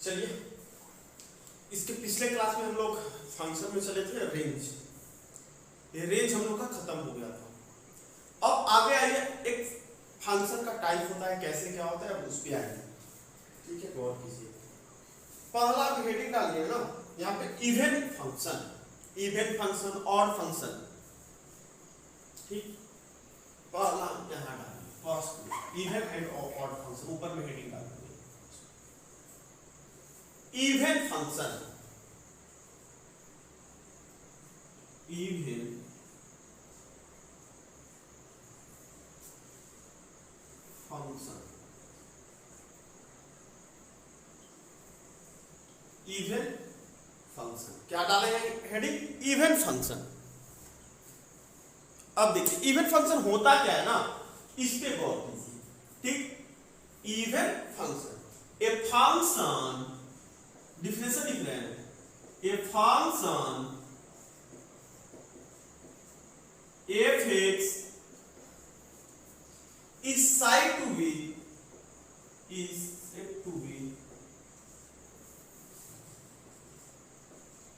चलिए, इसके पिछले क्लास में हम लोग फंक्शन में चले थे रेंज। ये रेंज हम लोग का खत्म हो गया था। अब आगे आइए, एक फंक्शन का टाइप होता है, कैसे क्या होता है, अब उस पर आइए। ठीक है, गौर कीजिए। पहला हेडिंग डालिए ना, यहाँ पे event function, event function, odd function. ठीक, पहला यहाँ डालिए first event and odd function, ऊपर में हेडिंग डालिए event function. Event function, event function क्या डालेंगे हेडिंग, इवेंट फंक्शन। अब देखिए इवेंट फंक्शन होता क्या है ना, इस पे गौर कीजिए। ठीक, event function, a function, definition लिख रहे हैं, a function f(x) is said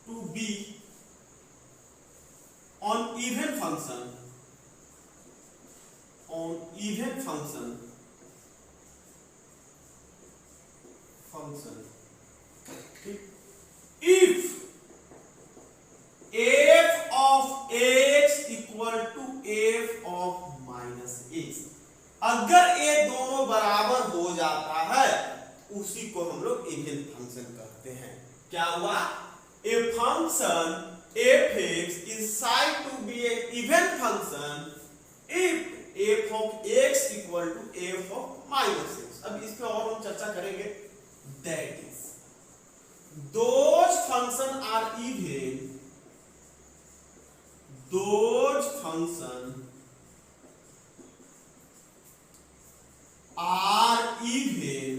to be on even function if f of x equal to f of minus x, अगर ये दोनों बराबर हो जाता है उसी को हम लोग इवेंट फंक्शन कहते हैं। क्या हुआ, a function f(x) is said to be an even function if f of x equal to f of minus x। अब इस पे और हम चर्चा करेंगे। That is, those function are even, those function are even,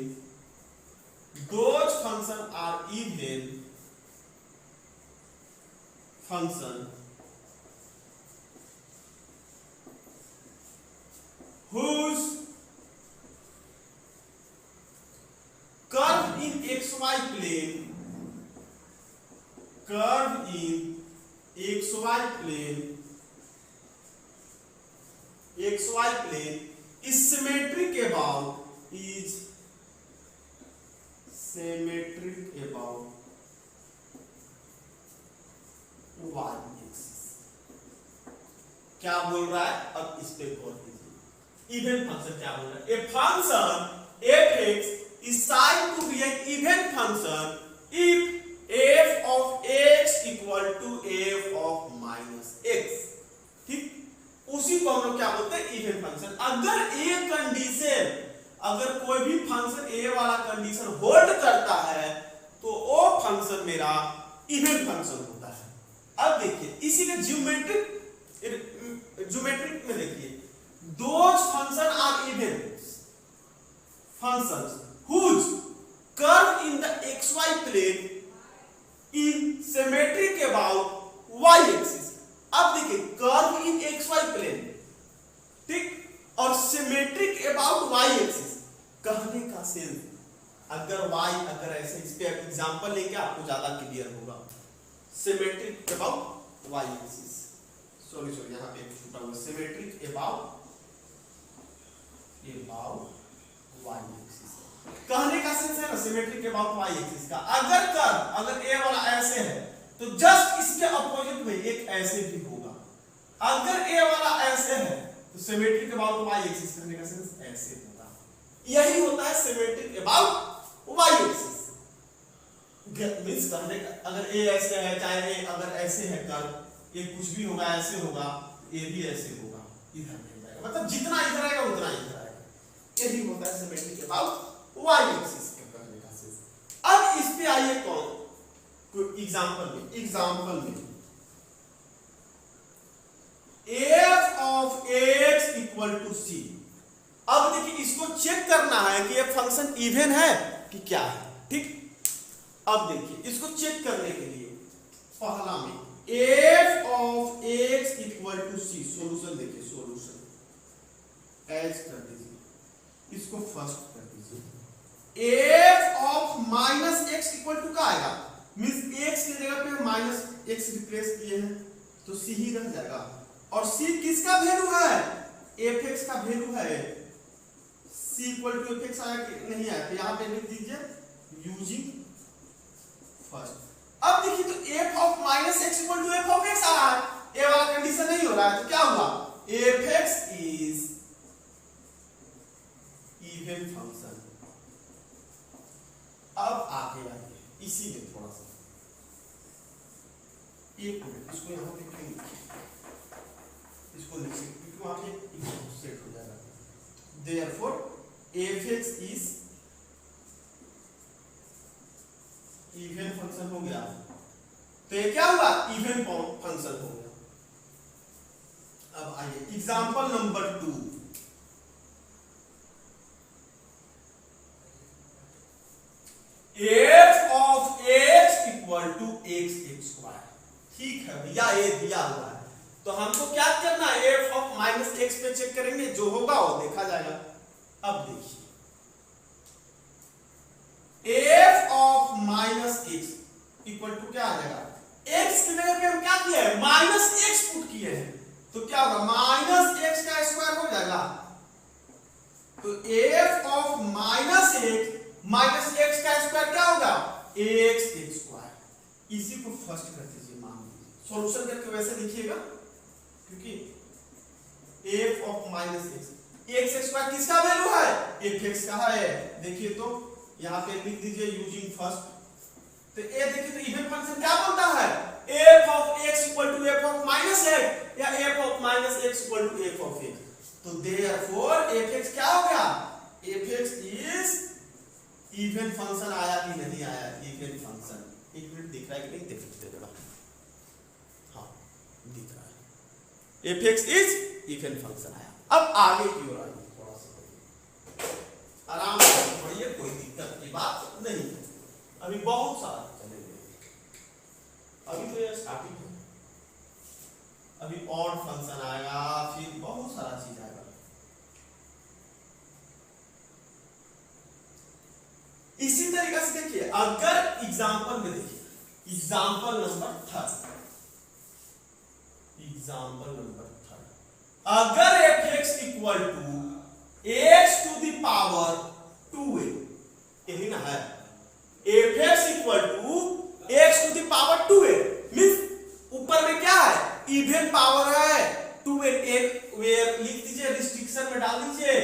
those function are even function whose curve in xy plane, curve in xy plane is symmetric about, is symmetric about y axis। क्या बोल रहा है, अब इस पे गौर कीजिए। Event function क्या बोल रहा है, a function f(x) is said to be an even function if f of x equal to f of minus x। ठीक, उसी को हम लोग क्या बोलते हैं, इवेंट फंक्शन। अगर ये कंडीशन, अगर कोई भी फंक्शन ए वाला कंडीशन होल्ड करता है तो वो फंक्शन मेरा इवेंट फंक्शन होता है। अब देखिए इसी के ज्योमेट्रिक में देखिए, those function are even functions whose curve in the xy plane is symmetric about y axis। अब देखिए कर्व इन xy प्लेन, ठीक, और सिमेट्रिक अबाउट y एक्सिस। कहने का सेंस, अगर y, अगर ऐसे, इस पे एग्जांपल लेंगे आपको ज्यादा क्लियर होगा। Symmetric about y axis, sorry यहाँ पे छूटा हुआ, सिमेट्रिक अबाउट y एक्सिस। कहने का सेंस है ना सिमेट्रिक अबाउट y एक्सिस का। अगर कर्व, अगर a वाला ऐसे है तो जस्ट इसके अपोजिट में एक ऐसे भी होगा। अगर a वाला ऐसे है तो सिमेट्रिक अबाउट y एक्सिस करने का सेंस ऐसे होगा। यही होता है symmetric about y axis. Means करने का, अगर a ऐसे है, चाहे a अगर ऐसे है कर्व, ये कुछ भी होगा, ऐसे होगा, ये भी ऐसे होगा, इधर नहीं जाएगा, मतलब जितना इधर आएगा उतना इधर आएगा। यही होता है सिमेट्रिक अबाउट y एक्सिस करने का सेंस। अब इस पे आइए कौन, एग्जांपल में f of x equal to c। अब देखिए इसको चेक करना है कि ये फंक्शन इवन है कि क्या है। ठीक, अब देखिए इसको चेक करने के लिए पहला में f of x equal to c, solution देखिए, सॉल्यूशन एज कर दीजिए, इसको फर्स्ट कर दीजिए। f of of minus x equal to क्या आएगा, मींस एक्स की जगह पे माइनस एक्स रिप्लेस किए हैं तो सी ही रह जाएगा। और सी किसका वैल्यू है, एफ एक्स का वैल्यू है। सी इक्वल टू एफ एक्स आया कि नहीं आया, तो यहां पे लिख दीजिए यूजिंग फर्स्ट। अब देखिए तो f of minus x equal to f of x आ रहा है, ये वाला कंडीशन नहीं हो रहा है, तो क्या हुआ, f x is even function. अब आगे आइए इसी में थोड़ा सा, एक मिनट इसको यहां पे क्यों लिखे, इसको लिखिए क्योंकि वहां पे सेट हो जाएगा। Therefore f x is even function हो गया, तो ये क्या हुआ, इवन फंक्शन हो गया। अब आइए example number 2, f of x equal to x x square. ठीक है भैया, ये दिया हुआ है तो हमको क्या करना है, एफ ऑफ माइनस एक्स पे चेक करेंगे, जो होगा वो देखा जाएगा। अब देखिए f of minus x equal to क्या आ जाएगा, एक्स की जगह पे हम क्या किए हैं, माइनस एक्स पुट किए हैं, तो क्या होगा, माइनस एक्स का स्क्वायर हो जाएगा। तो एफ ऑफ माइनस एक्स का स्क्वायर क्या होगा, एक्स एक्स स्क्वायर। इसी को फर्स्ट कर दीजिए, मान लीजिए सॉल्यूशन करके वैसे लिखिएगा, क्योंकि F of minus x square किसका वैल्यू है, एफ एक्स का है। देखिए तो यहां पे लिख दीजिए यूजिंग फर्स्ट, तो ये देखिए तो इवन फंक्शन क्या बोलता है, f of x equal to f of minus x या f of minus x equal to f of x. तो देयरफॉर एफ एक्स क्या हो गया, f x is even function. आया कि नहीं आया, इवन फंक्शन। एक मिनट दिख रहा है कि नहीं, देख लीजिए जरा, हाँ दिख रहा है, f x is even function आया। अब आगे की ओर आइए, थोड़ा सा आराम से पढ़िए, कोई दिक्कत की बात नहीं है, अभी बहुत सारा चलेंगे, अभी तो ये स्टार्टिंग है, अभी ऑड फंक्शन आएगा, फिर बहुत सारा चीज आएगा। इसी तरीके से देखिए, अगर एग्जांपल में देखिए, एग्जांपल नंबर 3, अगर f x equal to x to the power 2a, यही ना है, f x equal to x to the power 2a, means ऊपर में क्या है, इवन पावर है 2a, वेयर लिख दीजिए, रिस्ट्रिक्शन में डाल दीजिए,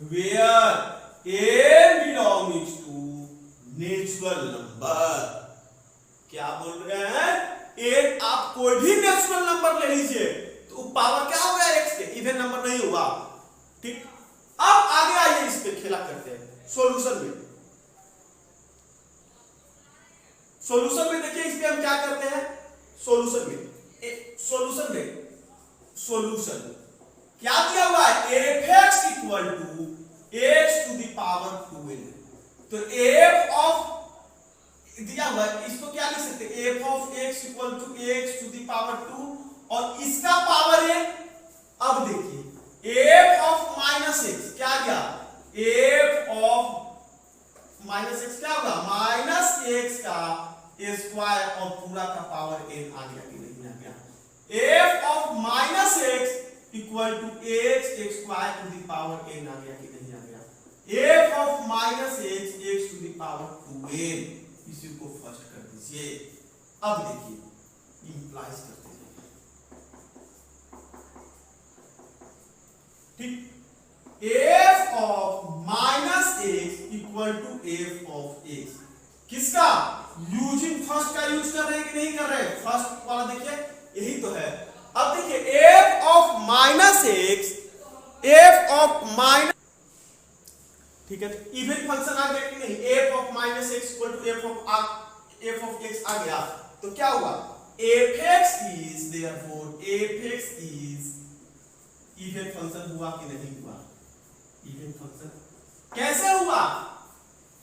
where a belongs to natural number. क्या बोल रहे हैं, एक आप कोई भी नेचुरल नंबर ले लीजिए तो पावर क्या होगा एक्स के, इवन नंबर नहीं होगा। ठीक, अब आगे आइए, इस पे खेला करते हैं सॉल्यूशन में। सॉल्यूशन में देखिए, इस पे हम क्या करते हैं, सॉल्यूशन क्या दिया हुआ है, f x equal to x to the power 2n। तो एफ ऑफ दिया हुआ है, इसको क्या लिख सकते हैं, f of x equal to x to the power 2 और इसका पावर है। अब देखिए एफ ऑफ माइनस एक्स क्या गया, एफ ऑफ माइनस एक्स क्या होगा, माइनस एक्स का स्क्वायर और पूरा का पावर n आ गया कि नहीं आ गया। F of minus x equal to x x square to the power n आ गया कि नहीं आ गया। F of minus x x to the power 2n, इसी को फर्स्ट कर दीजिए। अब देखिए इंप्लाइज करते हैं, ठीक, f of minus x equal to f of x, किसका, यूजिंग फर्स्ट का यूज कर रहे हैं कि नहीं कर रहे, फर्स्ट वाला देखिए, यही तो है। अब देखिए f of minus x, f of minus, ठीक है, तो इवन फंक्शन आ गया कि नहीं, f of minus x equal to f of x आ गया, तो क्या हुआ, f x is therefore f x is even function हुआ कि नहीं हुआ, इवन फंक्शन कैसे हुआ,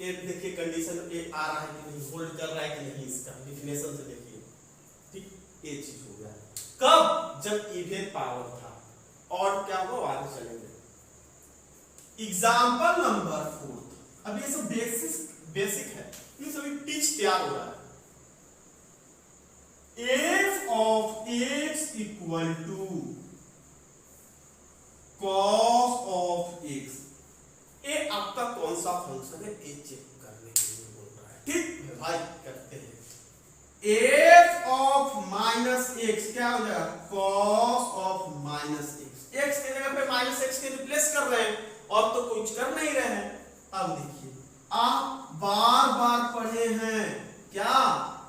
ये देखिए कंडीशन ए आ रहा है कि नहीं, होल्ड कर रहा है कि नहीं, इसका डेफिनेशन से देखिए, ठीक, ये चीज हो गया। कब, जब इवन पावर था, और क्या होगा आगे चलेंगे। एग्जाम्पल नंबर 4, अब ये सब बेसिक है, आपका कौन सा फंक्शन है ये चेक करने के लिए बोल रहा है। ठीक है भाई, करते हैं। f ऑफ माइनस एक्स क्या हो जाएगा, cos of minus x, x के जगह पे माइनस एक्स के रिप्लेस कर रहे हैं और तो कुछ कर नहीं रहे हैं। अब देखिए आप बार बार पढ़े हैं क्या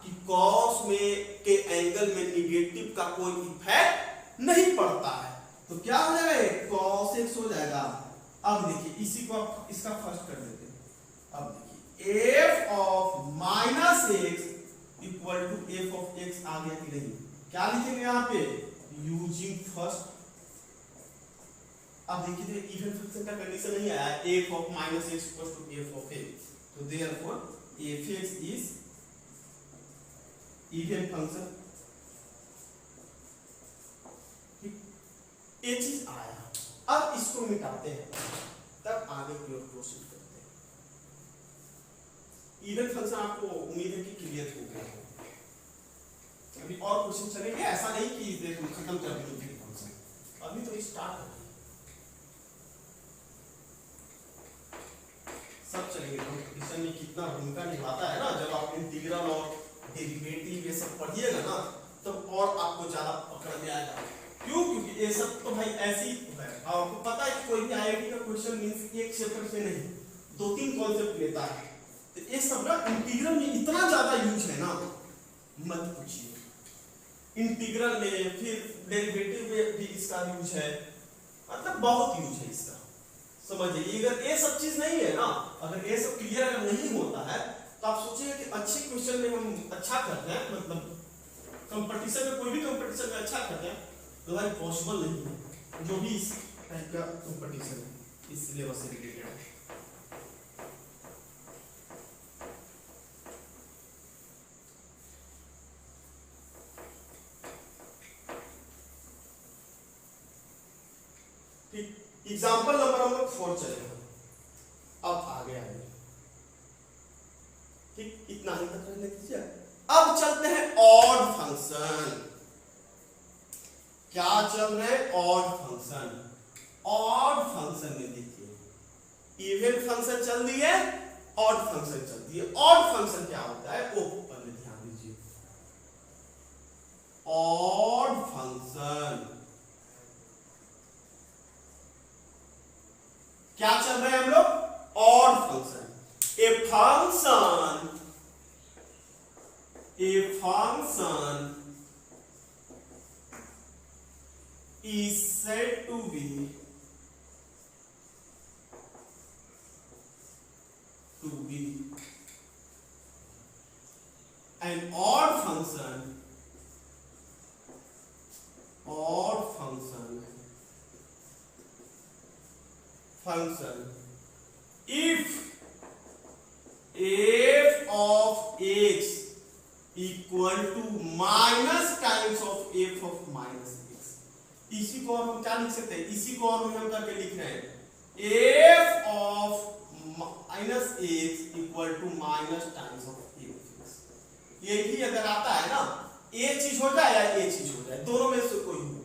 कि cos में के एंगल में निगेटिव का कोई इफेक्ट नहीं पड़ता है, तो क्या हो जाएगा, cos x हो जाएगा। अब देखिए इसी को इसका फर्स्ट कर देते हैं। अब देखिए f of minus x equal to f of x आ गया कि नहीं, क्या लिखेंगे यहाँ पे, यूजिंग फर्स्ट। अब देखिए तो इवन फंक्शन का कंडीशन नहीं आया, f of minus x equal to f of x, तो therefore f x is even function. ये चीज आया। अब इसको मिटाते हैं तब आगे की ओर प्रोसीड करते हैं। इवन फंक्शन आपको उम्मीद है कि क्लियर हो गया हो। अभी और क्वेश्चन चलेंगे, ऐसा नहीं कि हम खत्म कर देंगे इवन फंक्शन, अभी तो स्टार्ट हो सब चलेंगे। कंपटीशन में कितना भूमिका निभाता है ना, जब आप इंटीग्रल और डेरिवेटिव ये सब पढ़िएगा ना तब और आपको ज्यादा पकड़ में आएगा। क्यों, क्योंकि ये सब तो भाई ऐसी है, आपको पता है कि कोई भी आईआईटी का क्वेश्चन मींस एक चैप्टर से नहीं 2-3 कॉन्सेप्ट लेता है, तो ये सब ना इंटीग्रल में इतना ज्यादा यूज है ना मत पूछिए। इंटीग्रल में फिर डेरिवेटिव में भी इसका यूज है, मतलब बहुत यूज है इसका, समझिए। अगर ये सब चीज नहीं है ना, अगर ये सब क्लियर अगर नहीं होता है तो आप सोचिए कि अच्छे क्वेश्चन में हम अच्छा करते हैं, मतलब कंपटीशन में कोई भी कंपटीशन में अच्छा करते हैं तो भाई पॉसिबल नहीं है, जो भी इस टाइप का कंपटीशन है इस सिलेबस से रिलेटेड है। ठीक, एग्जाम्पल नंबर हम लोग 4 चलेगा, अब आगे आगे। ठीक, इतना ही तक रहने दीजिए। अब चलते हैं ऑड फंक्शन। क्या चल रहे हैं, ऑड फंक्शन। ऑड फंक्शन में देखिए इवन फंक्शन चल रही है, ऑड फंक्शन चल रही है। ऑड फंक्शन क्या होता है वो पहले ध्यान दीजिए। ऑड फंक्शन क्या चल रहे हैं हम लोग, odd function. A function is said to be an odd function if f of x equal to minus times of f of minus x। इसी को हम क्या लिख सकते हैं, इसी को और हम करके लिख रहे हैं f of minus x equal to minus times of f of x। ये भी अगर आता है ना, ये चीज हो जाए या ये चीज हो जाए, दोनों में से कोई हो,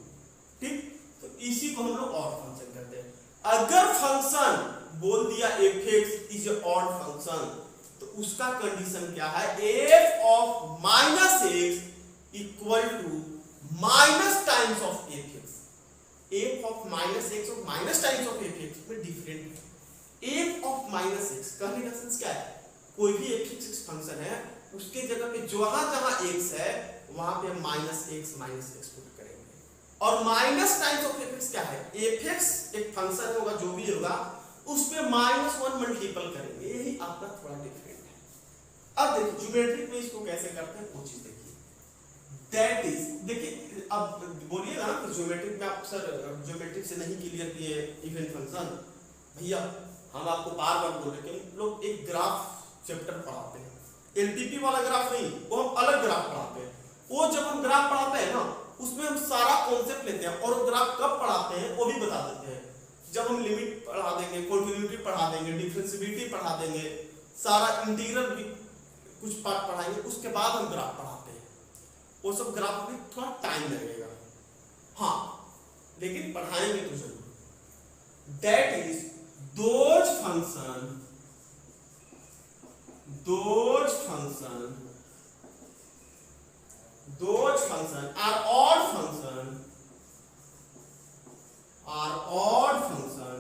ठीक, तो इसी को हम लोग ऑड फंक्शन कहते हैं। अगर फंक्शन बोल दिया f(x) is a odd function, तो उसका कंडीशन क्या है, f of minus x equal to minus times of f(x)। f of minus x और माइनस टाइम्स ऑफ f(x) में डिफरेंट है। f ऑफ माइनस एक्स कहने का सेंस क्या है, कोई भी f(x) फंक्शन है उसके जगह पे जहां जहां x है वहां पे माइनस एक्स पुट करेंगे, और माइनस टाइम्स ऑफ f(x) क्या है, f(x) एक फंक्शन होगा जो भी होगा उस पे -1 मल्टीपल करेंगे, यही आपका थोड़ा डिफरेंट है। अब देखिए ज्योमेट्रिक में इसको कैसे करते हैं वो चीज देखिए। दैट इज, देखिए अब बोलिएगा ना कि ज्योमेट्रिक में आप सर ज्योमेट्रिक से नहीं क्लियर किए इवन फंक्शन, भैया हम आपको बार बार बोल रहे हैं कि हम लोग एक ग्राफ चैप्टर पढ़ाते हैं, एलटीपी वाला ग्राफ नहीं, वो हम अलग ग्राफ पढ़ाते हैं। वो जब हम ग्राफ पढ़ाते हैं ना उसमें हम सारा कॉन्सेप्ट लेते हैं और ग्राफ कब पढ़ाते हैं वो भी बता देते हैं। जब हम लिमिट पढ़ा देंगे, कॉन्टिन्यूटी पढ़ा देंगे, डिफरेंशिएबिलिटी पढ़ा देंगे, सारा इंटीग्रल भी कुछ पार्ट पढ़ाएंगे, उसके बाद हम ग्राफ पढ़ाते हैं। वो सब ग्राफ में थोड़ा टाइम लगेगा, हाँ, लेकिन पढ़ाएंगे तो जरूर। That is those function are odd function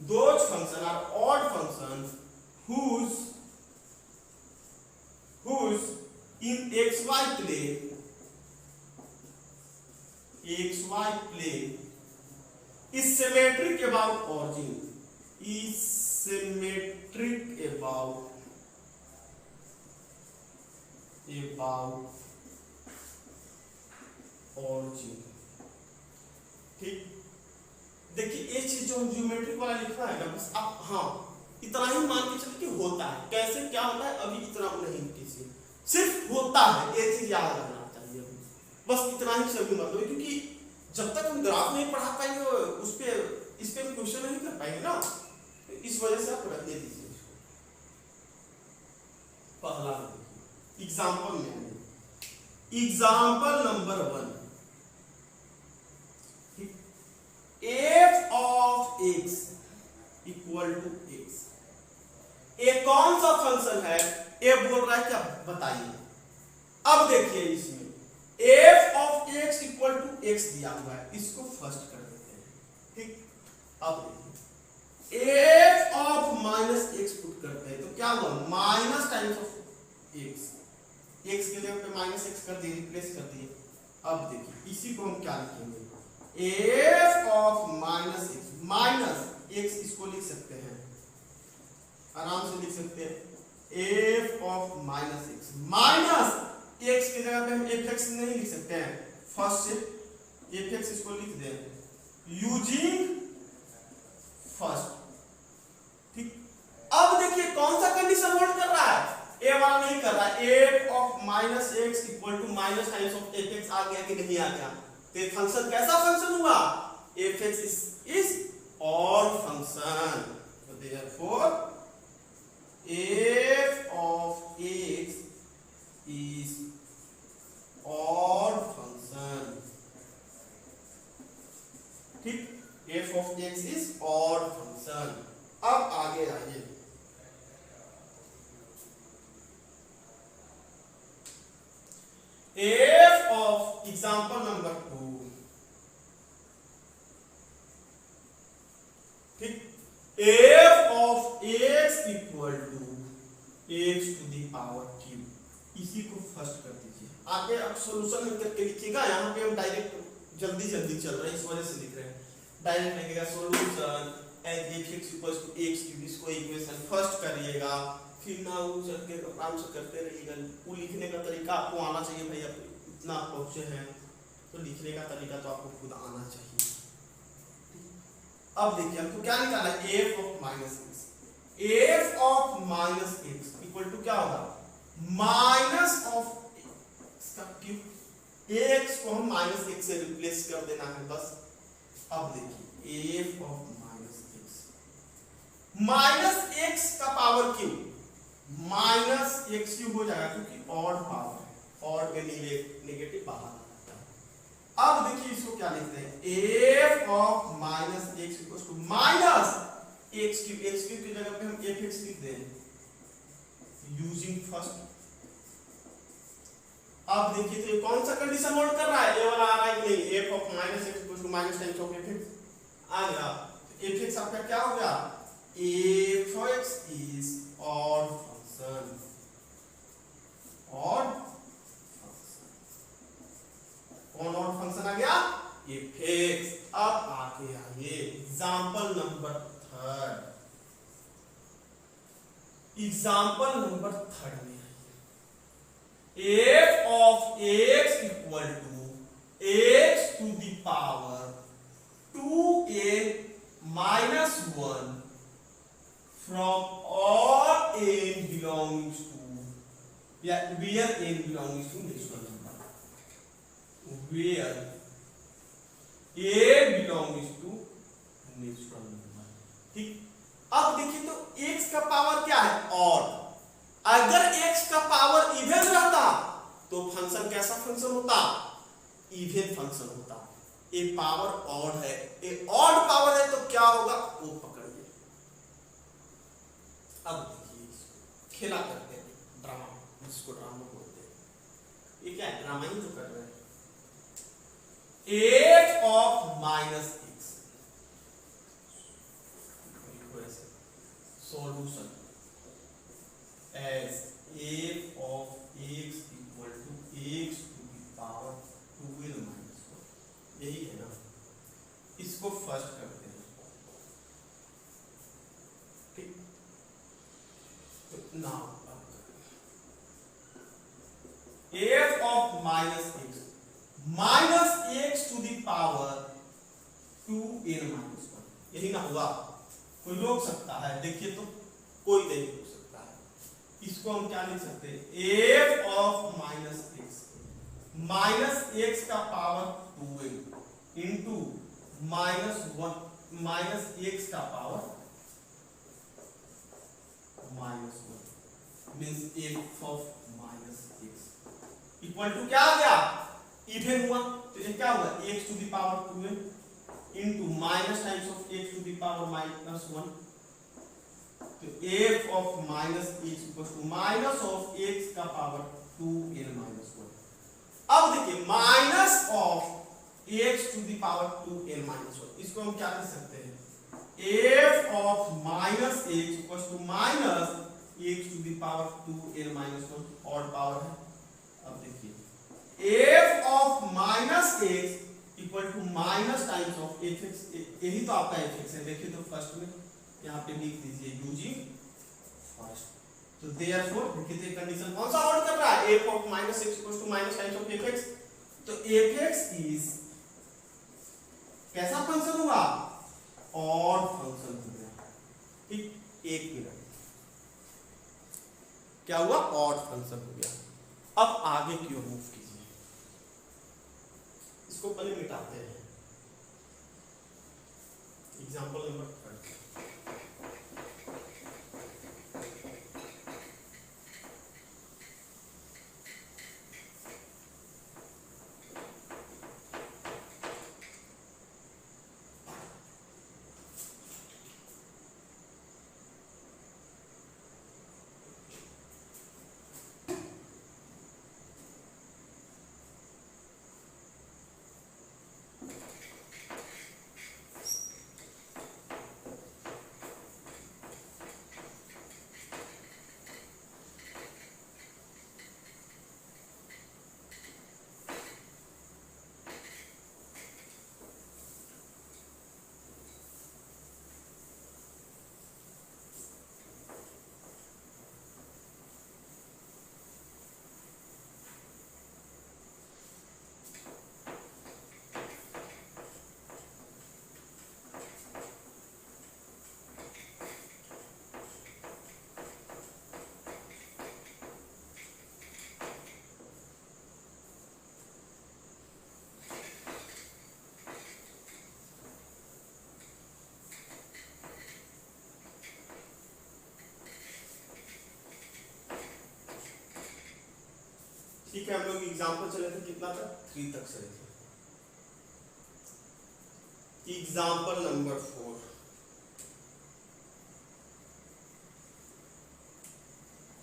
those function are odd functions whose in xy plane is symmetric about origin ठीक। देखिए ये चीज जो ज्योमेट्रिक वाला लिखना है ना, बस आप हाँ इतना ही मान के चलिए कि होता है। कैसे क्या होता है अभी इतना नहीं, किसी सिर्फ होता है, ये चीज याद रखना चाहिए अभी, बस इतना ही सभी मतलब, क्योंकि जब तक हम ग्राफ नहीं पढ़ा पाएंगे उस पे इस पे क्वेश्चन नहीं कर पाएंगे ना, इस वजह से आप रख दे दीजिए इसको। पहला एग्जांपल में example number 1, f of x equal to x, ये कौन सा फंक्शन है, ये बोल रहा है क्या बताइए। अब देखिए इसमें f of x equal to x दिया हुआ है, इसको फर्स्ट कर देते हैं, ठीक। अब देखिए f of minus x put करते हैं तो क्या हुआ, minus times of x, x के जगह पे माइनस x कर दिए, रिप्लेस कर दिए। अब देखिए इसी को हम क्या लिखेंगे, f of माइनस x, इसको लिख सकते हैं, आराम से लिख सकते हैं, f of माइनस x की जगह पे हम fx नहीं लिख सकते हैं, फर्स्ट से fx इसको लिख दें यूजिंग फर्स्ट, ठीक। अब देखिए कौन सा कंडीशन होल्ड कर रहा है, ए वाला नहीं कर रहा है, f of minus x equal to minus times of fx आ गया कि नहीं आ गया, तो फंक्शन कैसा फंक्शन हुआ, fx is odd function, so therefore f of x is odd function, ठीक। f of x is odd function। अब आगे आइए, f of एग्जांपल नंबर 2, ठीक। f of x equal to x to the power q, इसी को first कर दीजिए। आगे आप सॉल्यूशन करके लिखिएगा, यहाँ पे हम डायरेक्ट जल्दी चल रहे हैं इस वजह से लिख रहे हैं, डायरेक्ट लिखिएगा solution as fx equals to x cube, इसको इक्वेशन फर्स्ट करिएगा, फिर ना चल के आराम से करते रहिएगा। वो लिखने का तरीका आपको आना चाहिए भाई, आप इतना पहुंचे हैं तो लिखने का तरीका तो आपको खुद आना चाहिए। अब देखिए हमको क्या निकाला है, f of minus x equal to क्या होगा, माइनस ऑफ इसका क्यूब, x को हम माइनस x से रिप्लेस कर देना है बस। अब देखिए f of माइनस x का power cube, minus x cube हो जाएगा क्योंकि ऑड पावर है, ऑड में नेगेटिव बाहर आ जाता है। अब देखिए इसको क्या लिखते हैं, f of minus x equals to minus x cube की जगह पे हम fx लिख दें यूजिंग फर्स्ट। अब देखिए तो ये कौन सा कंडीशन होल्ड कर रहा है, ये वाला आ रहा है कि नहीं, f of minus x equals to minus times of fx आ गया, तो fx आपका क्या हो गया, f(x) is odd function, कौन ऑड फंक्शन आ गया, fx। अब आगे आइए एग्जांपल नंबर 3, एग्जांपल नंबर 3 में f of x equal to x to the power 2n minus 1 from all n belongs to, where n belongs to natural number, where n belongs to natural number, ठीक। अब देखिए तो x का power क्या है, odd, अगर x का power even रहता तो फंक्शन कैसा फंक्शन होता, इवन फंक्शन होता। ए पावर ऑड है, ए ऑड पावर है तो क्या होगा वो पकड़िए। अब देखिए खेला करते हैं ड्रामा, जिसको ड्रामा बोलते हैं। ये क्या है, ड्रामा ही तो कर रहे हैं। F of minus x solution as f of x equal to x to the power 2l minus 1, यही है ना। इसको फर्स्ट करते हैं, ठीक। तो now f of minus x to the power 2l minus 1, यही ना हुआ। कोई रोक सकता है, देखिए तो कोई नहीं रोक सकता है। इसको हम क्या लिख सकते हैं, एफ ऑफ माइनस एक्स का power 2l into minus x का power -1 means f of minus x equal to क्या आ गया, इवन हुआ। तो ये क्या हुआ, x to the power 2l into minus times of x to the power -1। तो f of minus x equal to minus of x का पावर 2l माइनस 1। अब देखिए minus of x to the power 2l minus 1, इसको हम क्या लिख सकते हैं, f of minus x equal to minus x to the power 2l minus 1, odd power है। अब देखिए f of minus x equal to minus times of f x, यही तो आपका एफ एक्स है। देखिए तो फर्स्ट में यहाँ पे लिख दीजिए यूजिंग फर्स्ट। तो देयरफॉर देखिए कंडीशन कौन सा ऑड कर रहा है, f of minus x equal to minus times of f x. तो एफ एक्स इज कैसा फंक्शन हुआ, ऑड फंक्शन हो गया, ठीक। एक मिनट, क्या हुआ, ऑड फंक्शन हो गया। अब आगे क्यों मूव कीजिए, इसको पहले मिटाते हैं। Example number 30। ठीक है, हम लोग एग्जाम्पल चले थे कितना तक, 3 तक चले थे। Example number 4,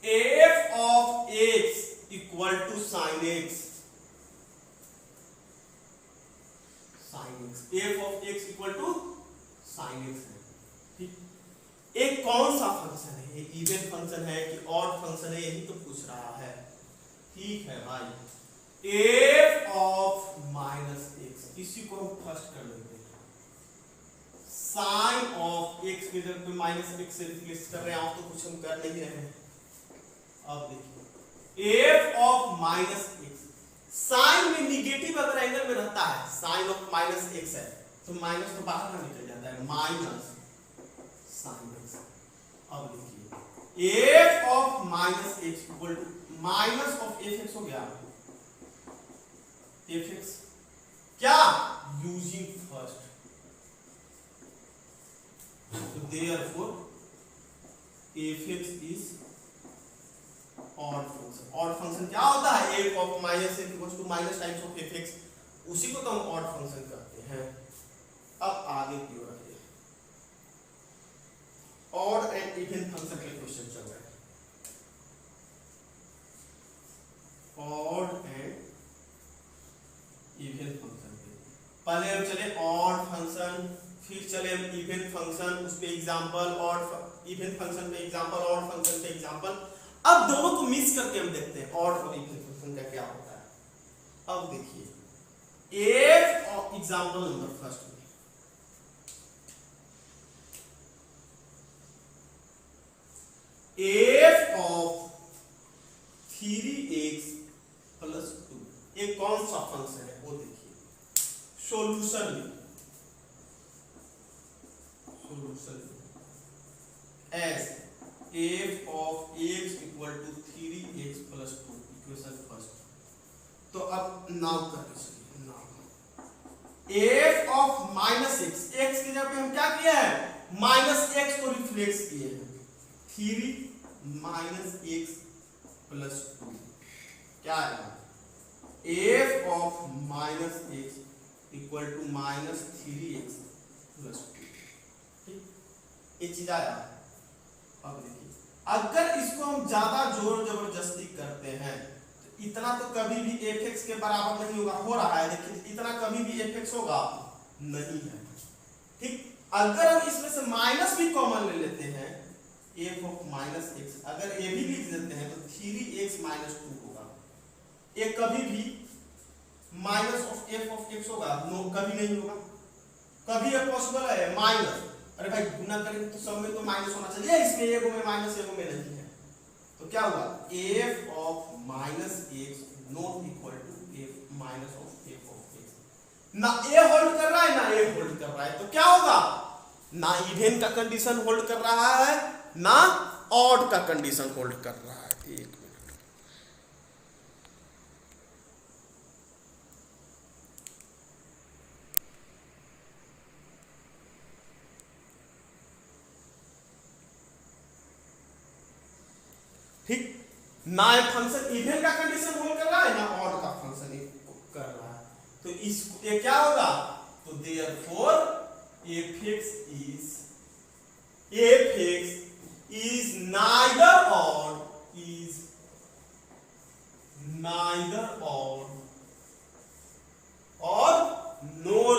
f of x equal to sine x, f of x equal to sine x है, ठीक। एक कौन सा फंक्शन है, ये इवन फंक्शन है कि ऑड फंक्शन है, यही तो पूछ रहा है, ठीक है भाई। एफ ऑफ माइनस एक्स, इसी को हम फर्स्ट कर लेते हैं। साइन ऑफ एक्स में जब कोई माइनस एक्स से रिप्लेस कर रहे हैं तो कुछ हम कर नहीं रहे हैं। अब देखिए f of minus x, sine में निगेटिव अगर एंगल में रहता है, साइन ऑफ माइनस एक्स है तो माइनस तो बाहर ना निकल जाता है, माइनस साइन एक्स। अब देखिए f of minus x equal to minus of f x हो गया, एफ एक्स क्या, using first. So therefore f(x) is odd function. Odd function क्या होता है, f of minus x equals to minus times of f(x), उसी को तो हम odd function कहते हैं। हैं। अब आगे की ओर है, ऑड एंड इवन फंक्शन के क्वेश्चन चल रहे हैं। ऑड एंड इवन फंक्शन पे पहले हम चले ऑड फंक्शन, फिर चले हम इवन फंक्शन, उस पे एग्जांपल, ऑड इवन फंक्शन पे एग्जांपल, ऑड फंक्शन पे एग्जांपल। अब दोनों को मिक्स करके हम देखते हैं ऑड और इवन फंक्शन का क्या होता है। अब देखिए एफ और एग्जांपल नंबर फर्स्ट में एफ ऑफ 3x प्लस 2 ये कौन सा फंक्शन है वो देखिए। Solution as f of x equal to 3x plus 2 equation first. तो अब नाउ करके चलिए, now f of minus x, x की जगह पे हम क्या किए हैं, माइनस एक्स को रिफ्लेक्स किए हैं, 3 माइनस एक्स प्लस 2 क्या आएगा, f of minus x equal to minus 3x plus 2। ये चीज आया। अब देखिए अगर इसको हम ज्यादा जोर जबरदस्ती करते हैं तो इतना तो कभी भी fx के बराबर नहीं होगा, हो रहा है देखिए, इतना कभी भी fx होगा नहीं है, ठीक। अगर हम इसमें से माइनस भी कॉमन ले लेते हैं, f ऑफ माइनस एक्स अगर ये भी लिख देते हैं तो 3x माइनस 2 होगा। ये कभी भी minus of f of x होगा, नो कभी नहीं होगा। कभी ये पॉसिबल है माइनस, अरे भाई गुना करेंगे तो सब में तो माइनस होना चाहिए, इसमें एगो में माइनस एगो में नहीं है, तो क्या हुआ, f of minus x not equal to f minus of f of x। ना a होल्ड कर रहा है ना a होल्ड कर रहा है, तो क्या होगा, ना इवन का कंडीशन होल्ड कर रहा है ना ऑड का कंडीशन होल्ड कर रहा है। एक मिनट, ठीक, ना ये फंक्शन इवन का कंडीशन होल्ड कर रहा है ना ऑड का फंक्शन कर रहा है, तो इस ये क्या होगा, तो therefore fx is neither odd or nor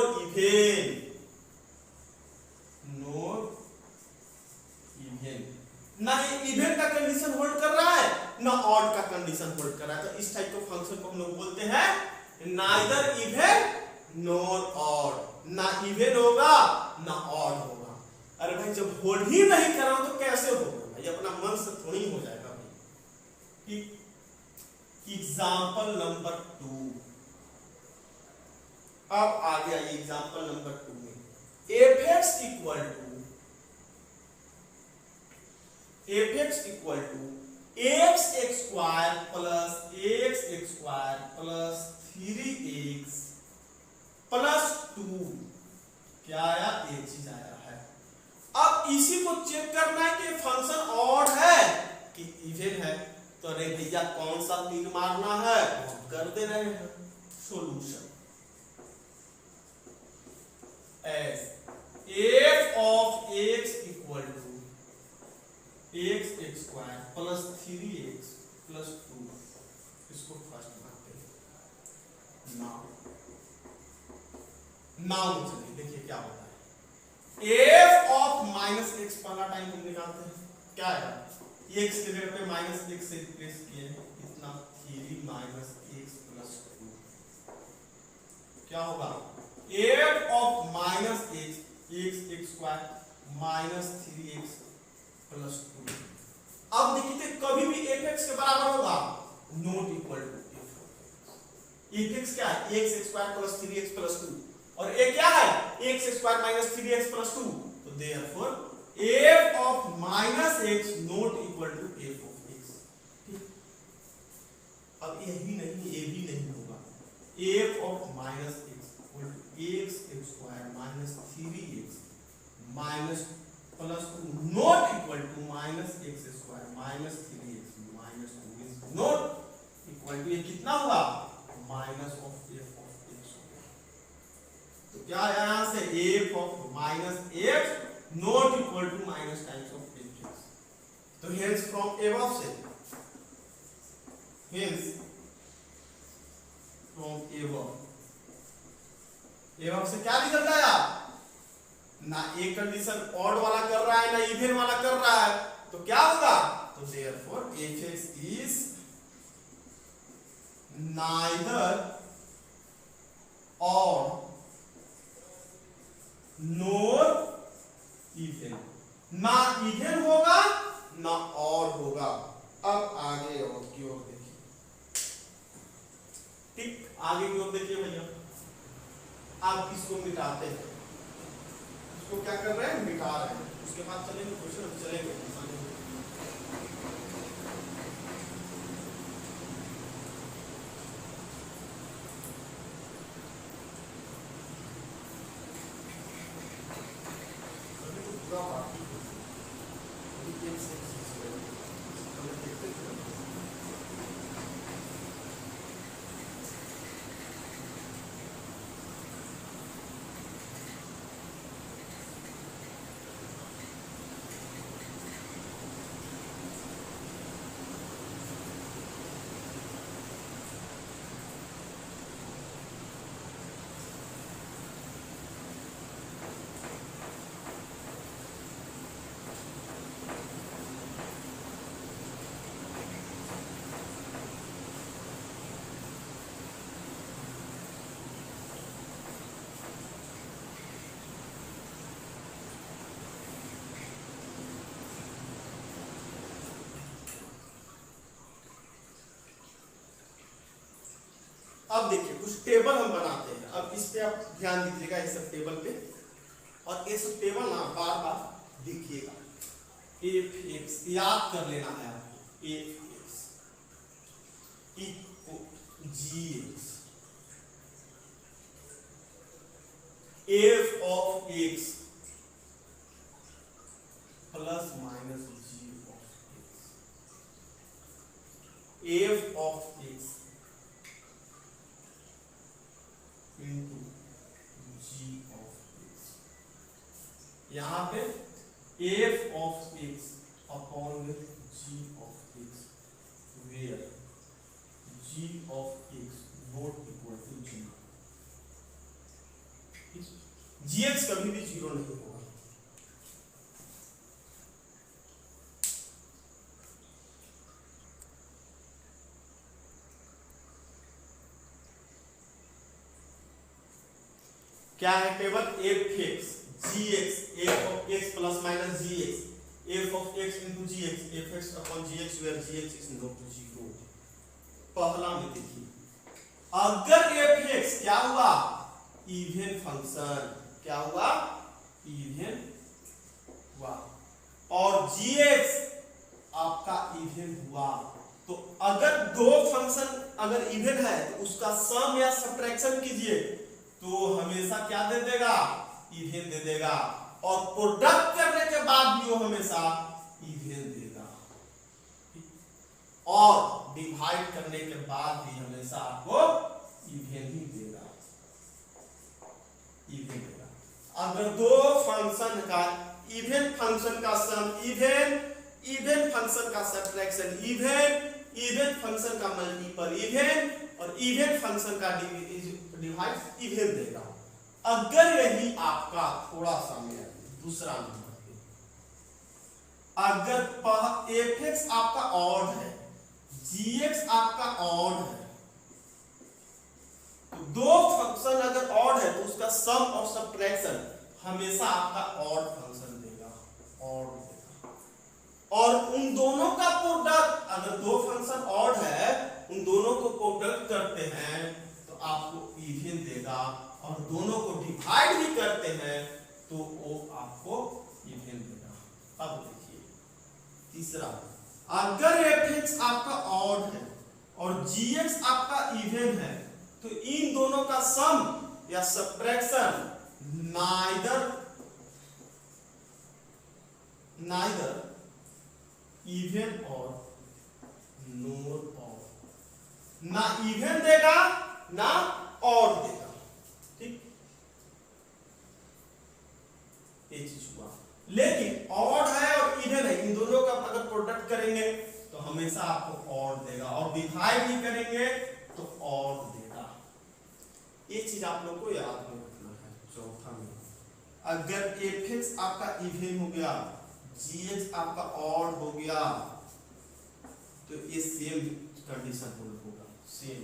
even ना ही इवन का कंडीशन होल्ड कर रहा है ना ऑड का कंडीशन होल्ड कर रहा है। तो इस टाइप के फंक्शन को हम लोग बोलते हैं नाइदर इवन नॉर ऑड, ना इवन होगा ना ऑड होगा। अरे भाई जब होल्ड ही नहीं कर रहा तो कैसे होगा भाई, अपना मन से थोड़ी हो जाएगा भाई। ठीक, एग्जांपल नंबर 2। अब आ गया ये एग्जांपल नंबर 2 में fx equal to x square plus x square plus 3x plus 2 क्या आया, एक चीज आया है। अब इसी को चेक करना है कि फंक्शन ऑड है कि इवन है, तो अरे भैया कौन सा तीर मारना है कर दे रहे हैं। Solution as f of x equal to x square plus 3x plus 2, इसको फर्स्ट मानते हैं। नाउ चलिए देखिए क्या होता है, f ऑफ माइनस एक्स पहला टाइम हम निकालते हैं, क्या है x के जगह पे माइनस एक्स से रिप्लेस किए हैं, इतना 3 माइनस एक्स प्लस 2 क्या होगा, f of minus x square minus 3x plus 2। अब देखिए कभी भी fx के बराबर होगा नॉट इक्वल टू fx क्या है, x square plus 3x plus 2, और a क्या है, x square minus 3x plus 2, तो therefore f of minus x not equal to f of x। अब ये भी नहीं होगा, f of minus x equal to x square minus 3x minus plus 2 not equal to minus x square minus 3x minus 2 is not equal to, ये कितना हुआ, minus of f of x। तो क्या आया यहां से f of -f not equal to minus times of fx. तो hence from above से hence from above से क्या रिजल्ट आया ना एक कंडीशन ऑड वाला कर रहा है ना इवन वाला कर रहा है तो क्या होगा तो therefore fx is neither odd nor even ना इवन होगा ना ऑड होगा। अब आगे और की ओर देखिए ठीक आगे की ओर देखिए भैया आप इसको मिटाते हैं इसको क्या कर रहे हैं मिटा रहे हैं उसके बाद चलेंगे क्वेश्चन चलेंगे पूरा बाकी अब देखिए कुछ टेबल हम बनाते हैं अब इस पे आप ध्यान दीजिएगा इस सब टेबल पे और ये सब टेबल ना बार बार देखिएगा fx याद कर लेना है आपको fx equal gx f of x plus minus g of x f of x into g of x यहाँ पे f of x upon with g of x where g of x not equal to 0 gx कभी भी 0 नहीं होगा क्या है table fx gx f of x plus minus gx f of x into gx fx upon gx where gx is not 0 पहला में देखिए अगर fx क्या हुआ इवन फंक्शन क्या हुआ इवन हुआ और gx आपका इवन हुआ तो अगर दो फंक्शन अगर इवन है तो उसका सम या सब्ट्रैक्शन कीजिए तो हमेशा क्या दे देगा इवन दे देगा और प्रोडक्ट करने के बाद भी वो हमेशा इवन देगा और डिवाइड करने के बाद भी हमेशा आपको इवन ही देगा इवन देगा अगर दो फंक्शन का इवन फंक्शन का सम इवन फंक्शन का सब्ट्रैक्शन इवन फंक्शन का मल्टीपल इवन और इवन फंक्शन का डिवाइड इवन देगा अगर यही आपका थोड़ा सा दूसरा नंबर अगर fx आपका ऑड है gx आपका ऑड है तो दो फंक्शन अगर ऑड है तो उसका सम और सब्ट्रैक्शन हमेशा आपका ऑड फंक्शन देगा ऑड देगा और उन दोनों का प्रोडक्ट अगर दो फंक्शन ऑड है उन दोनों को प्रोडक्ट करते हैं तो आपको इवन देगा और दोनों को डिवाइड भी करते हैं तो वो आपको इवन देगा। अब देखिए तीसरा अगर fx आपका ऑड है और gx आपका इवन है तो इन दोनों का सम या सब्ट्रैक्शन नाइदर इवन और नॉर ऑड ना इवन देगा ना ऑड देगा ठीक लेकिन ऑड है और इवन है, इन दोनों का अगर प्रोडक्ट करेंगे तो हमेशा आपको ऑड देगा, और डिवाइड भी करेंगे तो ऑड देगा। ये चीज आप लोग को याद में रखना है। चौथा में अगर एफ आपका इवन हो गया, जीएच आपका ऑड हो गया, तो ये सेम कंडीशन होगा, सेम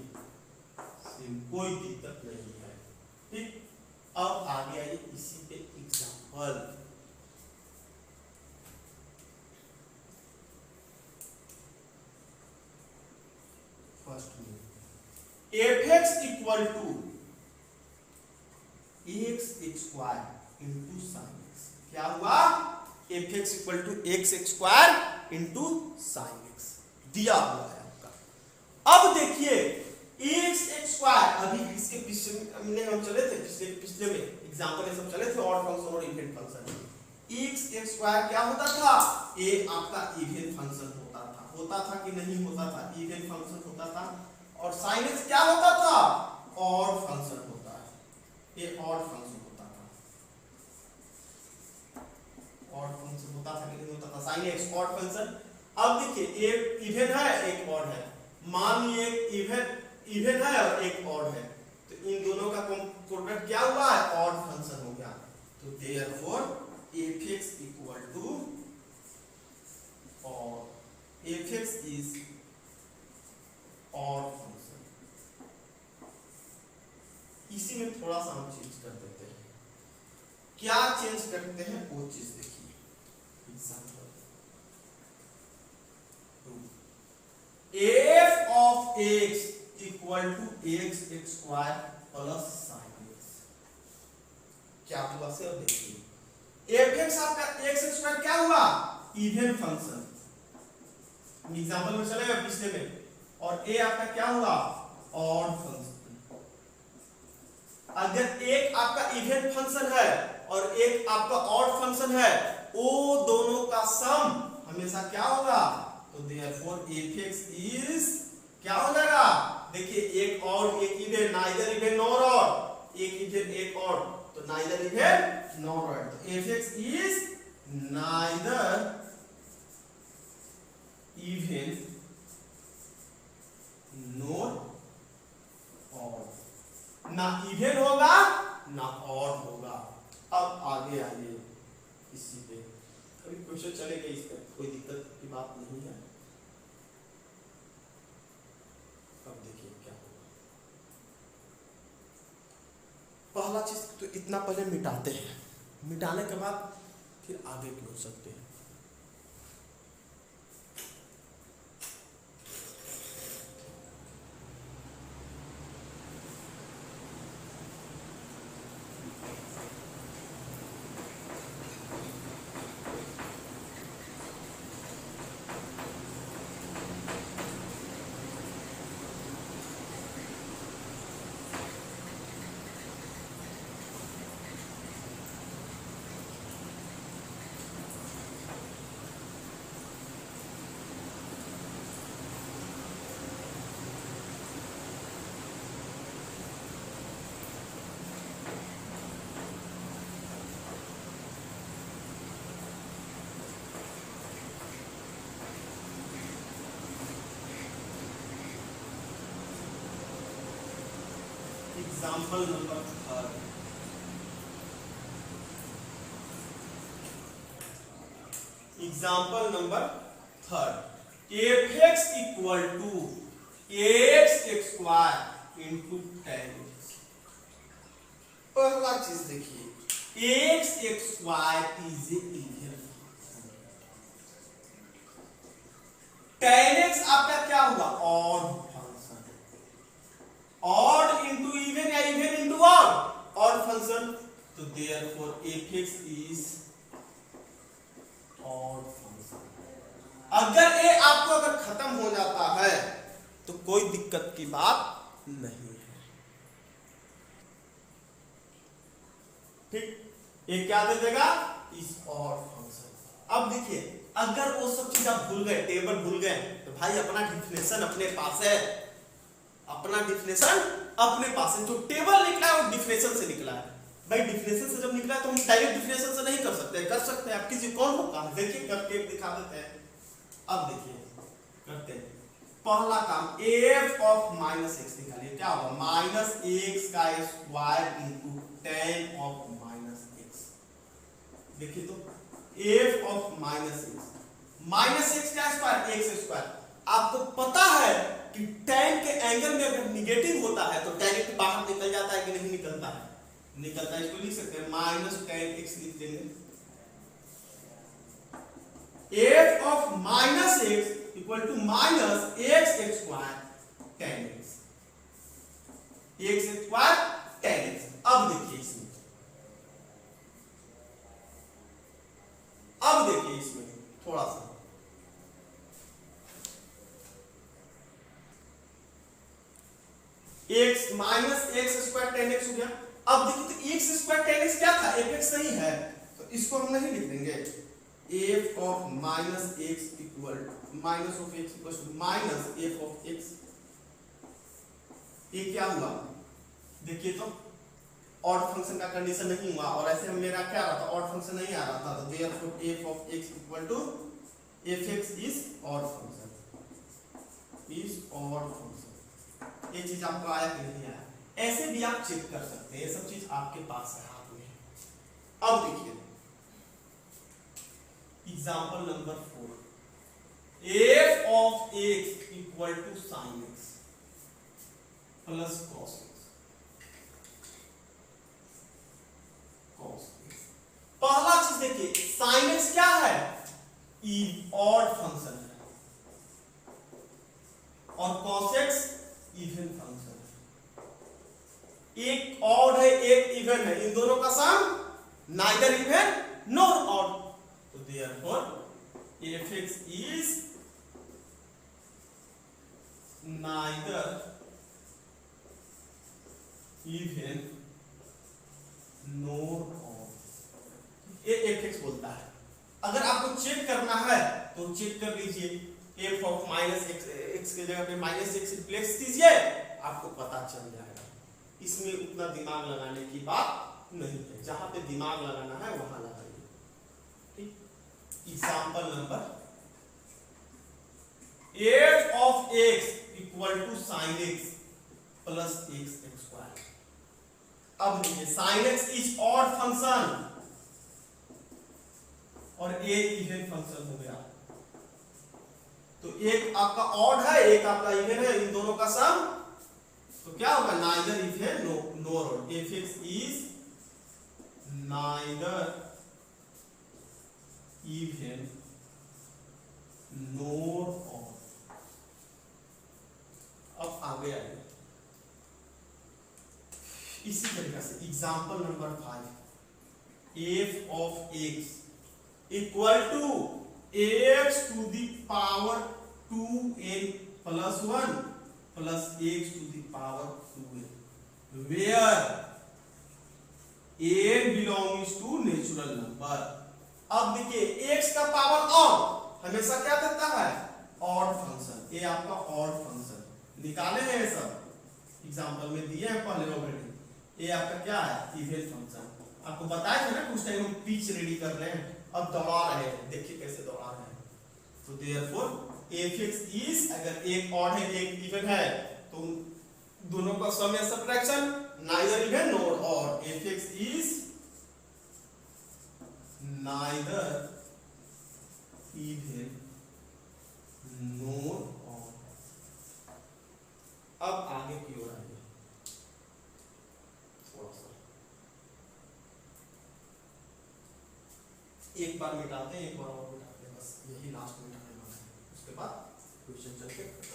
कोई दिक्कत नहीं है। ठीक, अब आगे आइए इसी पे एग्जांपल। फर्स्ट में f x equal to x square into sine x. क्या हुआ? F x equal to x square into sine x दिया हुआ है आपका। अब देखिए एक्स स्क्वायर, अभी इसके पिछले हम चले थे, पिछले में एग्जांपल ये सब चले थे, ऑड फंक्शन और इवन फंक्शन। एक्स स्क्वायर क्या होता था? ये आपका इवन फंक्शन होता था कि नहीं होता था? इवन फंक्शन होता था। और साइन एक्स क्या होता था? ऑड फंक्शन होता है, ये ऑड फंक्शन होता था, ऑड फंक्शन होता था कि नहीं होता था? Sine x odd function. अब देखिए एक इवन है एक ऑड है, मान लीजिए एक इवन है और एक ऑड है, तो इन दोनों का प्रोडक्ट क्या हुआ है? ऑड फंक्शन हो गया। तो देयरफॉर fx इक्वल टू और fx इज ऑड फंक्शन। इसी में थोड़ा सा हम चेंज कर देते हैं। क्या चेंज करते हैं वो चीज देखिए। F of x equal to x square plus sine x. क्या हुआ से? अब देखिए एफ एक्स आपका एक्स स्क्वायर क्या हुआ? इवन फंक्शन, एग्जांपल में चलेगा पिछले में, और ए आपका क्या हुआ? Odd function. अगर एक आपका इवन फंक्शन है और एक आपका ऑड फंक्शन है, वो दोनों का सम हमेशा क्या होगा? तो देयरफॉर fx इज क्या हो जाएगा? देखिए एक ऑड एक even, neither even nor odd, एक इवन एक ऑड, तो नाइदर इवन नॉर ऑड, तो fx is neither even nor odd, ना इवन होगा ना ऑड होगा। अब आगे आइए इसी पे, अभी क्वेश्चन चलेगा इस पे, कोई दिक्कत की बात नहीं है। अब देखिए क्या होगा। पहला चीज तो इतना पहले मिटाते हैं, मिटाने के बाद फिर आगे की हो सकते हैं। Example number 3, example number 3, fx equal to x square into tan x. पहला चीज देखिए, x square is even, tan x आपका क्या हुआ? Odd function, odd into even या इवन इंटू ऑड फंक्शन, तो therefore fx is odd function. अगर ये आपको अगर खत्म हो जाता है तो कोई दिक्कत की बात नहीं है। ठीक, ये क्या दे देगा? Is odd function. अब देखिए अगर वो सब चीज आप भूल गए, टेबल भूल गए, तो भाई अपना डिफिनेशन अपने पास है, अपना डिफिनेशन अपने पास है। जो टेबल निकला है वो डिफिनेशन से निकला है, भाई डिफिनेशन से जब निकला तो हम डायरेक्ट डिफिनेशन से नहीं कर सकते, कर सकते हैं आप किसी कौन होगा, देखिए करके दिखा देते हैं। अब देखिए करते हैं पहला काम, एफ ऑफ माइनस एक्स निकालिए, क्या होगा माइनस एक्स का square into ten of minus x. देखिए तो एफ ऑफ माइनस एक्स का स्क्वायर एक्स स्क्वायर। आपको पता है कि tan के एंगल में अगर निगेटिव होता है तो डायरेक्ट बाहर निकल जाता है कि नहीं निकलता है, निकलता है। इसको लिख सकते हैं माइनस tan x लिख देंगे। F of minus x equal to minus x square tan x, x square tan x। अब देखिए इसमें, अब देखिए इसमें थोड़ा सा x minus x square ten x हो गया। अब देखिए तो एक्स स्क्वायर टेन एक्स क्या था, एफ एक्स नहीं है, तो इसको हम नहीं लिख देंगे। F of minus x equal minus of x equal to minus f of x. ये क्या हुआ देखिए तो ऑड फंक्शन का कंडीशन नहीं हुआ, और ऐसे हम मेरा क्या रहा था, ऑड फंक्शन नहीं आ रहा था, तो therefore f of x equal to f x is odd function, is odd function. ये चीज आपको आया कि नहीं आया, ऐसे भी आप चेक कर सकते हैं, ये सब चीज आपके पास है हाथ में। अब देखिए example number 4, f of x equal to sine x plus cos x. पहला चीज देखिए साइन एक्स क्या है, ऑड फंक्शन है, और कॉस एक्स इवन फंक्शन है। एक ऑड है एक इवन है, इन दोनों का सम नाइदर इवन नॉर ऑड, तो therefore f x is neither even nor odd. ये एफ एक्स बोलता है। अगर आपको चेक करना है तो चेक कर लीजिए, एफ ऑफ माइनस एक्स के जगह पे माइनस एक्स रिप्लेस कीजिए, आपको पता चल जाएगा। इसमें उतना दिमाग लगाने की बात नहीं है, जहां पे दिमाग लगाना है वहां लगाइए। ठीक, example number, f of x equal to sine x plus x square. अब देखिए sine x is odd function और ए इवन फंक्शन हो गया, तो एक आपका ऑड है एक आपका इवन है, इन दोनों का सम तो क्या होगा neither even nor odd. F x is neither even nor odd. अब आगे आइए इसी तरीके से example number 5, f of x equal to x to the power 2n plus 1 plus x to the power 2n, where n belongs to natural number. अब देखिए x का power odd हमेशा क्या देता है, ऑड फंक्शन। ये आपका ऑड फंक्शन निकाले हैं, ये सब एग्जांपल में दिए हैं पहले ऑलरेडी। ये आपका क्या है इवन फंक्शन। आपको बताया था ना कुछ टाइम हम पिच रेडी कर रहे हैं, अब दौड़ा रहे हैं, देखिए कैसे दौड़ा रहे हैं। तो देयरफॉर एफ एक्स इज, अगर एक ऑड है एक इवन है तो दोनों का सम या subtraction neither even nor odd. F x is neither even nor odd. अब आगे की ओर आइए, थोड़ा सा एक बार मिटाते हैं, एक बार और मिटाते हैं, बस यही लास्ट मिटाने वाला है, उसके बाद क्वेश्चन चलते हैं।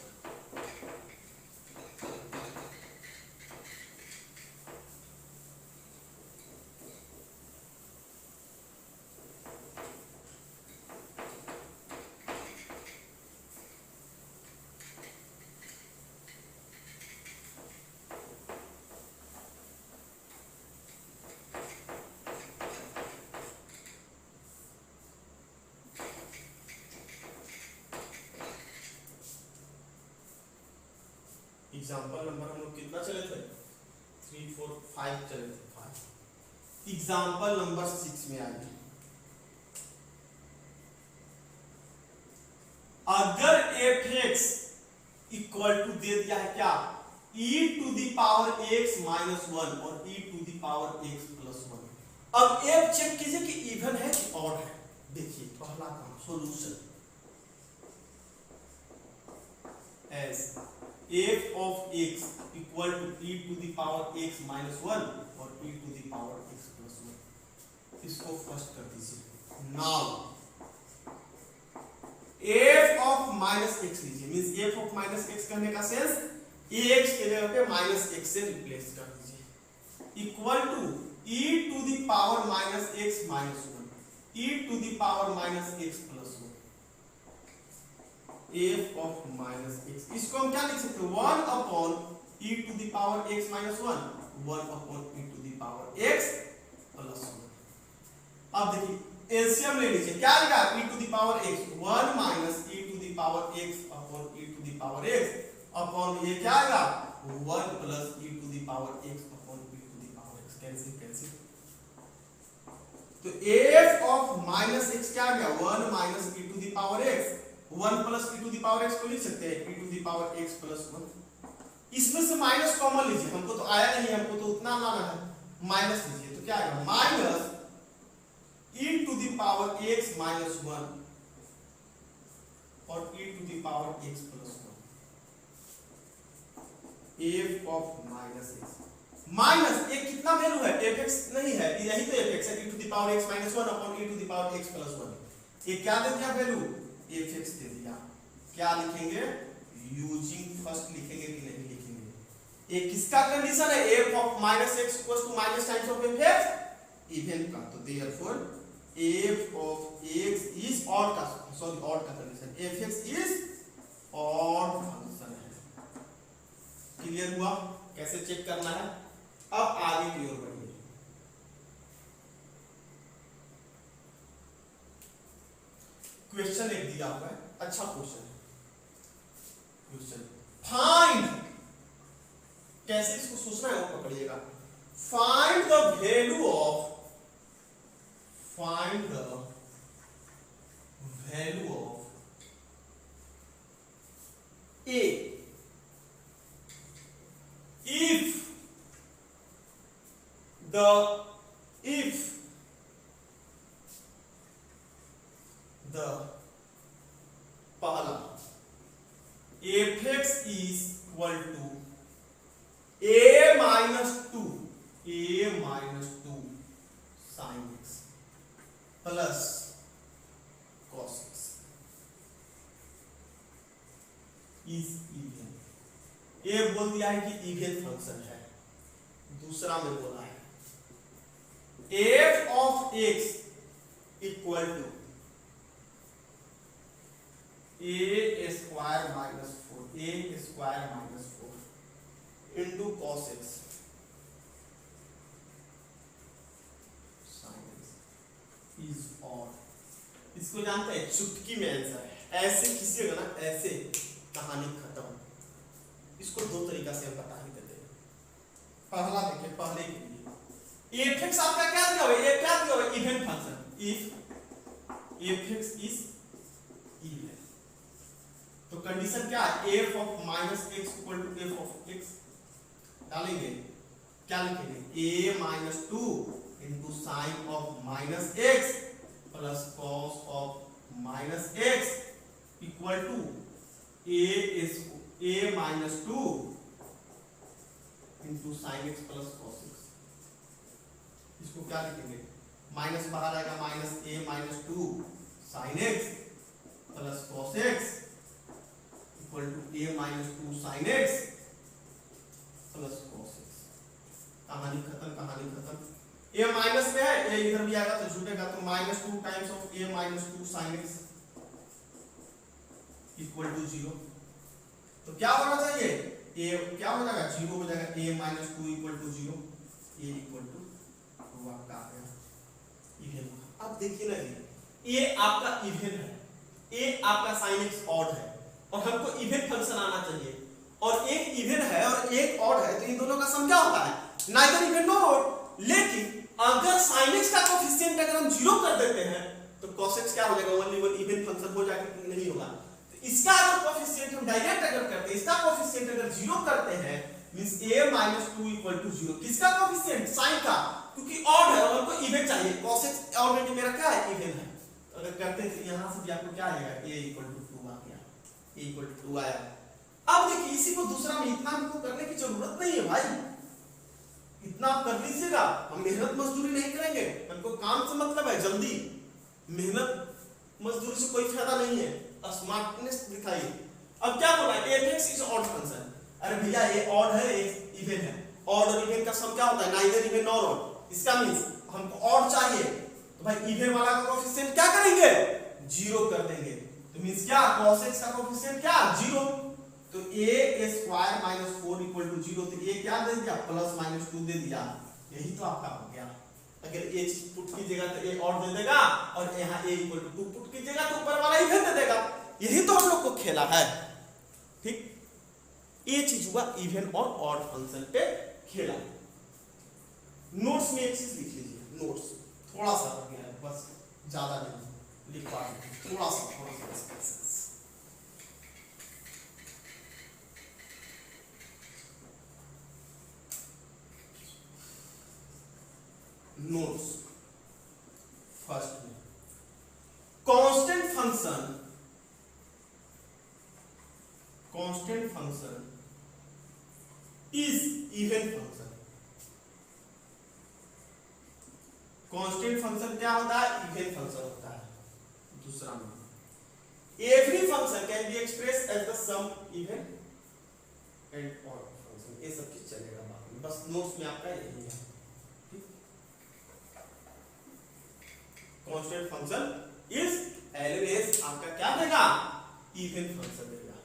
एग्जाम्पल नंबर हम लोग कितना चले थे, 3 4 5 चले थे, 5। एग्जाम्पल नंबर 6 में आइए। अगर fx इक्वल टू दे दिया है क्या, e to the power x minus 1 और e to the power x plus 1। अब f चेक कीजिए कि इवन है कि ऑड है। देखिए पहला काम solution, as f of x equal to e to the power x minus 1 और e to the power x plus 1। इसको फर्स्ट कर दीजिए। Now f of minus x लीजिए, means f of minus x कहने का सेंस ax के जगह पे माइनस x से रिप्लेस कर दीजिए, equal to e to the power minus x minus 1 e to the power minus x plus 1 f of minus x। इसको हम क्या लिख सकते हैं, 1 upon e to the power x minus 1 upon e to the power x plus 1। अब देखिए LCM ले लीजिए, क्या आएगा e to the power x 1 minus e to the power x upon e to the power x upon ये क्या आएगा 1 plus e to the power x upon e to the power x। Cancel cancel, तो f of minus x क्या आ गया 1 minus e to the power x, 1 plus e to the power x को लिख सकते हैं e to the power x plus 1। इसमें से माइनस कॉमन लीजिए, हमको तो आया नहीं, हमको तो उतना लाना है, माइनस लीजिए तो क्या आएगा minus e to the power x minus 1 और e to the power x plus 1। f of minus x minus एक कितना वैल्यू है fx नहीं है, यही तो fx है e to the power x minus 1 upon e to the power x plus 1। ये क्या दे दिया वैल्यू fx दे दिया। क्या लिखेंगे, यूजिंग फर्स्ट लिखेंगे कि नहीं लिखेंगे, ये किसका कंडीशन है f of minus x equals to minus times of fx, even का, तो therefore f of x is odd का, सॉरी ऑड का condition, fx is odd function है। क्लियर हुआ कैसे चेक करना है। अब आगे की ओर बढ़िए। क्वेश्चन एक दिया हुआ है, अच्छा क्वेश्चन है। क्वेश्चन फाइंड, कैसे इसको सोचना है वो पकड़िएगा। Find the value of, find the value of a if the पहला fx is equal to a minus 2 sin x plus cos x is even. ये बोल दिया है कि इवन फंक्शन है। दूसरा में बोला है f of x equal to a square minus 4 into cos x is odd। इसको जानते हैं, चुटकी में आंसर है। ऐसे किसी होगा ना, ऐसे कहानी खत्म। इसको दो तरीका से हम बता ही देते हैं। पहला देखिए, पहले के लिए fx आपका क्या दिया हुआ है, ये क्या दिया हुआ है even function, if fx is even, तो कंडीशन क्या है f of minus x equal to f of x डालेंगे, क्या लिखेंगे a minus 2 into sin of minus x plus cos of minus x equal to a minus 2 into sin x plus cos x। इसको क्या लिखेंगे, minus बाहर आएगा, minus a minus 2 sin x plus cos x equal to a minus 2 sin x plus cos x। कहानी खत्म। a minus में है, a इधर भी आएगा तो जुटेगा, तो minus 2 times of a minus 2 sin x equal to 0। तो क्या होना चाहिए, a क्या हो जाएगा 0 हो जाएगा, a minus 2 equal to 0, a equal to वाका आ गया इवन। अब देखिए ना, ये आपका इवन है, a आपका sin x ऑड है, और हमको इवन फंक्शन आना चाहिए, और एक इवन है और एक ऑड है, तो इन दोनों का सम क्या होता है, नाइदर इवन नॉट ऑड। लेकिन अगर sin x का कोफिशिएंट अगर हम 0 कर देते हैं तो cos x क्या हो जाएगा, ओनली वन इवन फंक्शन हो जाएगा कि नहीं होगा। तो इसका अगर कोफिशिएंट हम डायरेक्ट अगर करते हैं, इसका कोफिशिएंट अगर 0 करते हैं मींस a - 2 = 0। किसका कोफिशिएंट, sin का, क्योंकि ऑड है और हमको इवन चाहिए। cos x ऑलरेडी मेरा क्या है, इवन है। अगर करते हैं तो यहां से भी आपको क्या आएगा, a = 2 आ गया, a = 2 आया। अब देखिए इसी को दूसरा में इतना हमको करने की जरूरत नहीं है भाई, इतना आप कर लीजिएगा, हम मेहनत मजदूरी नहीं करेंगे, हमको काम से मतलब है, जल्दी। मेहनत मजदूरी से कोई फायदा नहीं है, स्मार्टनेस दिखाइए। अब क्या बोला, f(x) इज ऑड फंक्शन। अरे भैया ये ऑड है, ये इवन है। ऑड और इवन का सम क्या होता है, नाइदर इवन नॉर ऑड। इसका मींस हमको ऑड चाहिए तो भाई इवन वाला का कोएफिशिएंट क्या करेंगे, 0 कर देंगे। तो मींस क्या, cos x का कोएफिशिएंट क्या, 0। तो a² - 4 = 0। तो a क्या दे दिया, +-2 दे दिया। यही तो आपका हो गया। अगर a चीज पुट कीजिएगा तो a ऑड दे देगा, और यहाँ a = 2 पुट कीजिएगा तो ऊपर वाला इवन दे देगा। यही तो हम लोग को खेला है, ठीक। ये चीज हुआ इवन और ऑड फंक्शन पे खेला। नोट्स में एक चीज लिख लीजिए, नोट्स थोड़ा सा रह गया है, बस ज्यादा नहीं लिखवा, थोड़ा सा नोट्स। फर्स्ट में constant function is even function. Constant function क्या होता है, इवन फंक्शन होता है। दूसरा में every function can be express as the sum even and odd function. ये सब चीज चलेगा बाद में, बस नोट्स में आपका यही है। कांस्टेंट फंक्शन इज ऑलवेज आपका क्या देगा, इवन फंक्शन देगा।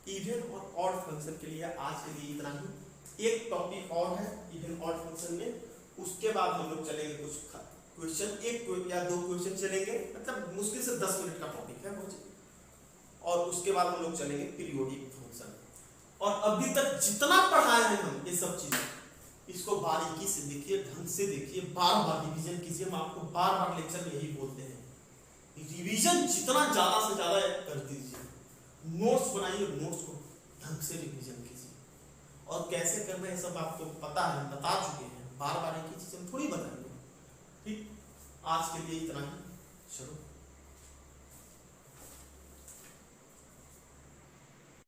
इवन और ऑड फंक्शन के लिए आज के लिए इतना ही। एक टॉपिक और है इवन ऑड फंक्शन में, उसके बाद हम लोग चलेंगे कुछ क्वेश्चन, एक या 2 क्वेश्चन चलेंगे, मतलब मुश्किल से 10 मिनट का टॉपिक है वो। और उसके बाद हम लोग चलेंगे पीरियोडिक फंक्शन। और अभी तक जितना पढ़ाए हैं हम ये सब चीजें, इसको बारीकी से देखिए, ढंग से देखिए, बार-बार रिवीजन कीजिए। हम आपको बार-बार लेक्चर में यही बोलते हैं, रिवीजन जितना ज्यादा से ज्यादा कर दीजिए। नोट्स बनाइए, नोट्स को ढंग से रिवीजन कीजिए। और कैसे करना है सब आपको पता है, बता चुके हैं। बार-बार एक ही चीज हम थोड़ी बताएंगे, ठीक। आज के लिए इतना ही, चलो।